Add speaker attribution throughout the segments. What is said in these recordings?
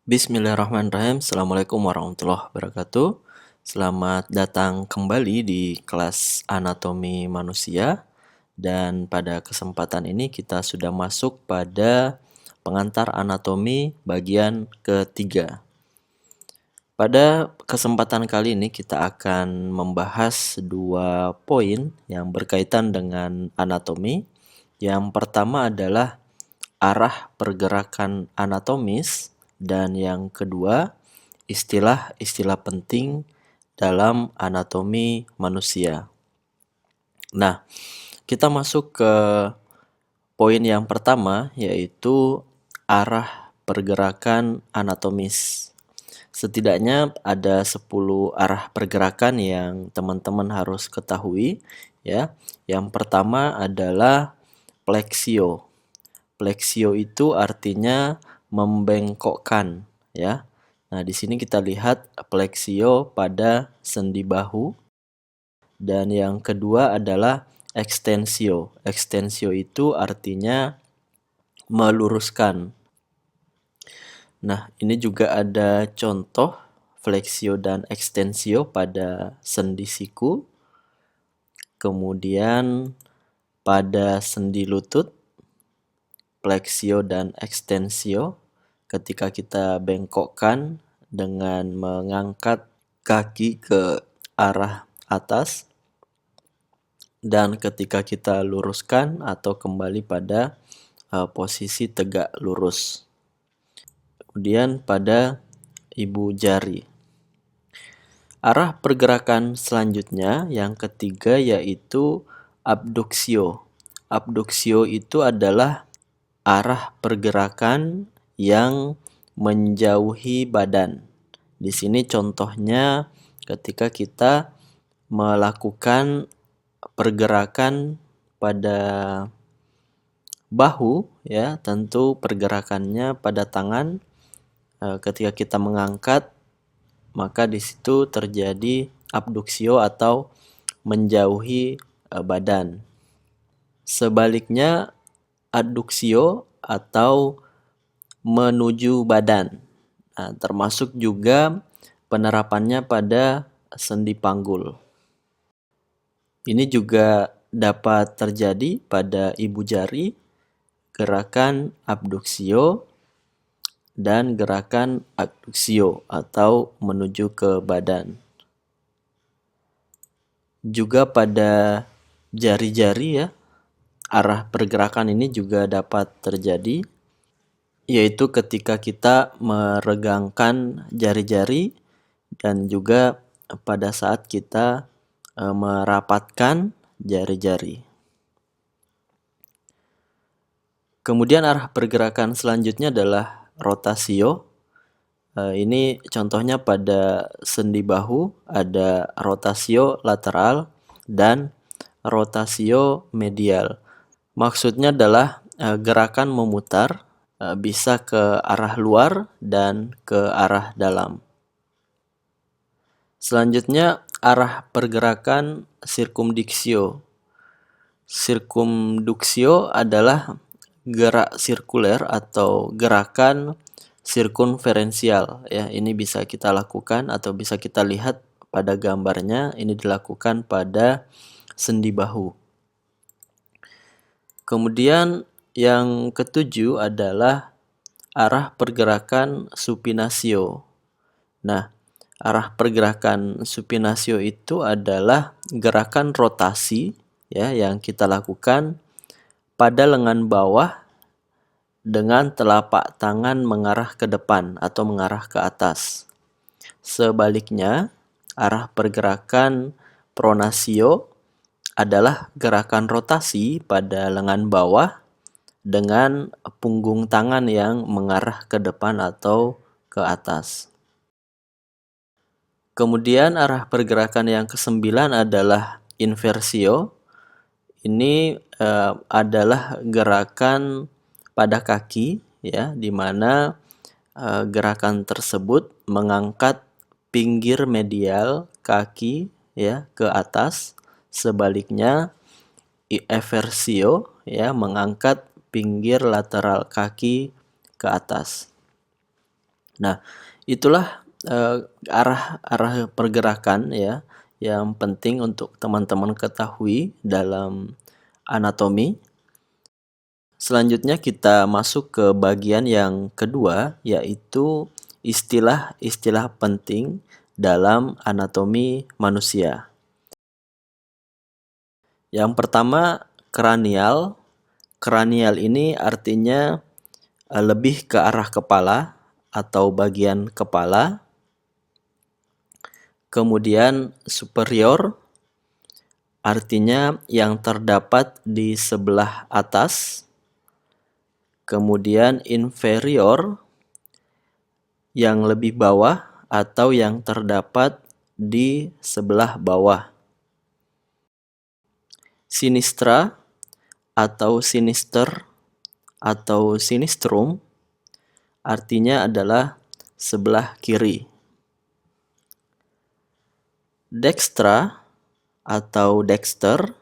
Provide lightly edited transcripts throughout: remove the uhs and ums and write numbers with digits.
Speaker 1: Bismillahirrahmanirrahim. Assalamualaikum warahmatullahi wabarakatuh. Selamat datang kembali di kelas anatomi manusia. Dan pada kesempatan ini kita sudah masuk pada pengantar anatomi bagian ketiga. Pada kesempatan kali ini kita akan membahas dua poin yang berkaitan dengan anatomi. Yang pertama adalah arah pergerakan anatomis, dan yang kedua istilah-istilah penting dalam anatomi manusia. Nah, kita masuk ke poin yang pertama, yaitu arah pergerakan anatomis. Setidaknya ada 10 arah pergerakan yang teman-teman harus ketahui, ya. Yang pertama adalah plexio. Plexio itu artinya membengkokkan, ya. Nah, di sini kita lihat plexio pada sendi bahu. Dan yang kedua adalah extensio. Extensio itu artinya meluruskan. Nah, ini juga ada contoh flexio dan extensio pada sendi siku. Kemudian pada sendi lutut, plexio dan extensio ketika kita bengkokkan dengan mengangkat kaki ke arah atas, dan ketika kita luruskan atau kembali pada posisi tegak lurus. Kemudian pada ibu jari. Arah pergerakan selanjutnya yang ketiga yaitu abduksio. Abduksio itu adalah arah pergerakan yang menjauhi badan. Di sini contohnya ketika kita melakukan pergerakan pada bahu, ya, tentu pergerakannya pada tangan. Ketika kita mengangkat, maka di situ terjadi abduksio atau menjauhi badan. Sebaliknya adduksio atau menuju badan. Nah, termasuk juga penerapannya pada sendi panggul. Ini juga dapat terjadi pada ibu jari, gerakan abduksio dan gerakan adduksio atau menuju ke badan. Juga pada jari-jari, ya, arah pergerakan ini juga dapat terjadi, yaitu ketika kita meregangkan jari-jari dan juga pada saat kita merapatkan jari-jari. Kemudian arah pergerakan selanjutnya adalah rotasio. Ini contohnya pada sendi bahu ada rotasio lateral dan rotasio medial. Maksudnya adalah gerakan memutar, bisa ke arah luar dan ke arah dalam. Selanjutnya arah pergerakan sirkumduksio. Sirkumduksio adalah gerak sirkuler atau gerakan sirkumferensial, ya. Ini bisa kita lakukan atau bisa kita lihat pada gambarnya. Ini dilakukan pada sendi bahu. Kemudian yang ketujuh adalah arah pergerakan supinasio. Nah, arah pergerakan supinasio itu adalah gerakan rotasi, ya, yang kita lakukan pada lengan bawah dengan telapak tangan mengarah ke depan atau mengarah ke atas. Sebaliknya, arah pergerakan pronasio adalah gerakan rotasi pada lengan bawah dengan punggung tangan yang mengarah ke depan atau ke atas. Kemudian arah pergerakan yang kesembilan adalah inversio. Ini adalah gerakan pada kaki, ya, di mana gerakan tersebut mengangkat pinggir medial kaki, ya, ke atas. Sebaliknya eversio, ya, mengangkat pinggir lateral kaki ke atas. Nah, itulah arah pergerakan ya yang penting untuk teman-teman ketahui dalam anatomi. Selanjutnya kita masuk ke bagian yang kedua, yaitu istilah-istilah penting dalam anatomi manusia. Yang pertama, kranial. Kranial ini artinya lebih ke arah kepala atau bagian kepala. Kemudian superior artinya yang terdapat di sebelah atas. Kemudian inferior yang lebih bawah atau yang terdapat di sebelah bawah. Sinistra atau sinister atau sinistrum artinya adalah sebelah kiri. Dextra atau dexter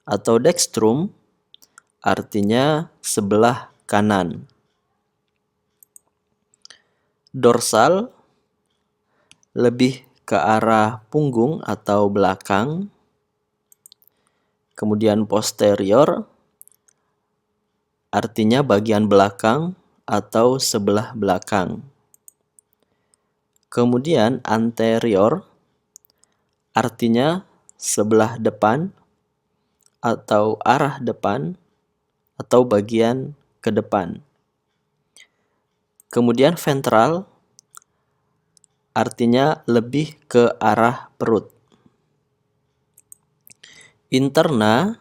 Speaker 1: atau dextrum artinya sebelah kanan. Dorsal lebih ke arah punggung atau belakang. Kemudian posterior artinya bagian belakang atau sebelah belakang. Kemudian anterior artinya sebelah depan atau arah depan atau bagian ke depan. Kemudian ventral artinya lebih ke arah perut. Interna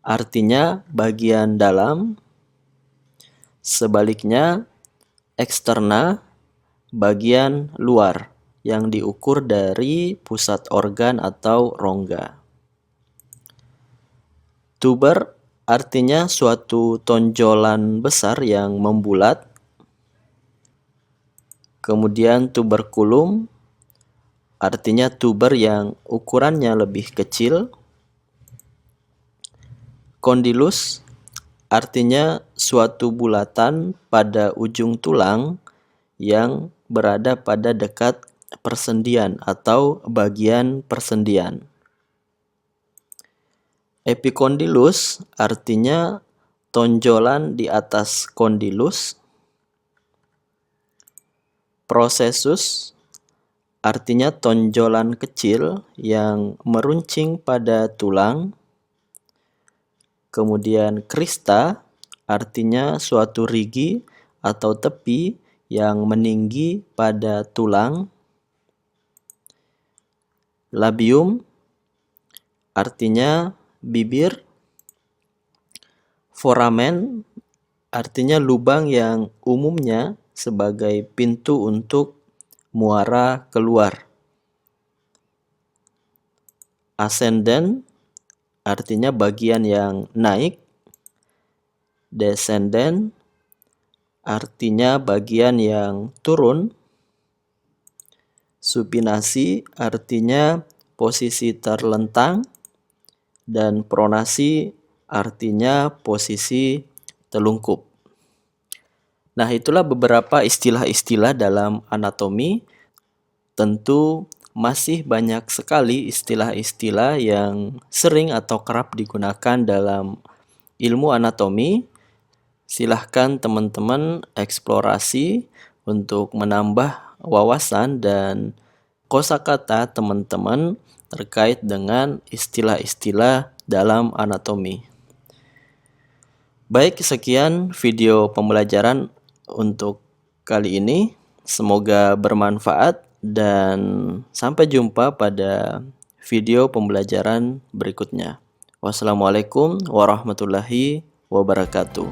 Speaker 1: artinya bagian dalam. Sebaliknya eksterna bagian luar yang diukur dari pusat organ atau rongga. Tuber artinya suatu tonjolan besar yang membulat. Kemudian tuberculum artinya tuber yang ukurannya lebih kecil. Condylus artinya suatu bulatan pada ujung tulang yang berada pada dekat persendian atau bagian persendian. Epicondylus artinya tonjolan di atas condylus. Processus artinya tonjolan kecil yang meruncing pada tulang. Kemudian crista artinya suatu rigi atau tepi yang meninggi pada tulang. Labium artinya bibir. Foramen artinya lubang yang umumnya sebagai pintu untuk muara keluar. Ascendent artinya bagian yang naik. Descendant artinya bagian yang turun. Supinasi artinya posisi terlentang. Dan pronasi artinya posisi telungkup. Nah, itulah beberapa istilah-istilah dalam anatomi. Tentu masih banyak sekali istilah-istilah yang sering atau kerap digunakan dalam ilmu anatomi. Silahkan teman-teman eksplorasi untuk menambah wawasan dan kosakata teman-teman terkait dengan istilah-istilah dalam anatomi. Baik, sekian video pembelajaran untuk kali ini. Semoga bermanfaat dan sampai jumpa pada video pembelajaran berikutnya. Wassalamualaikum warahmatullahi wabarakatuh.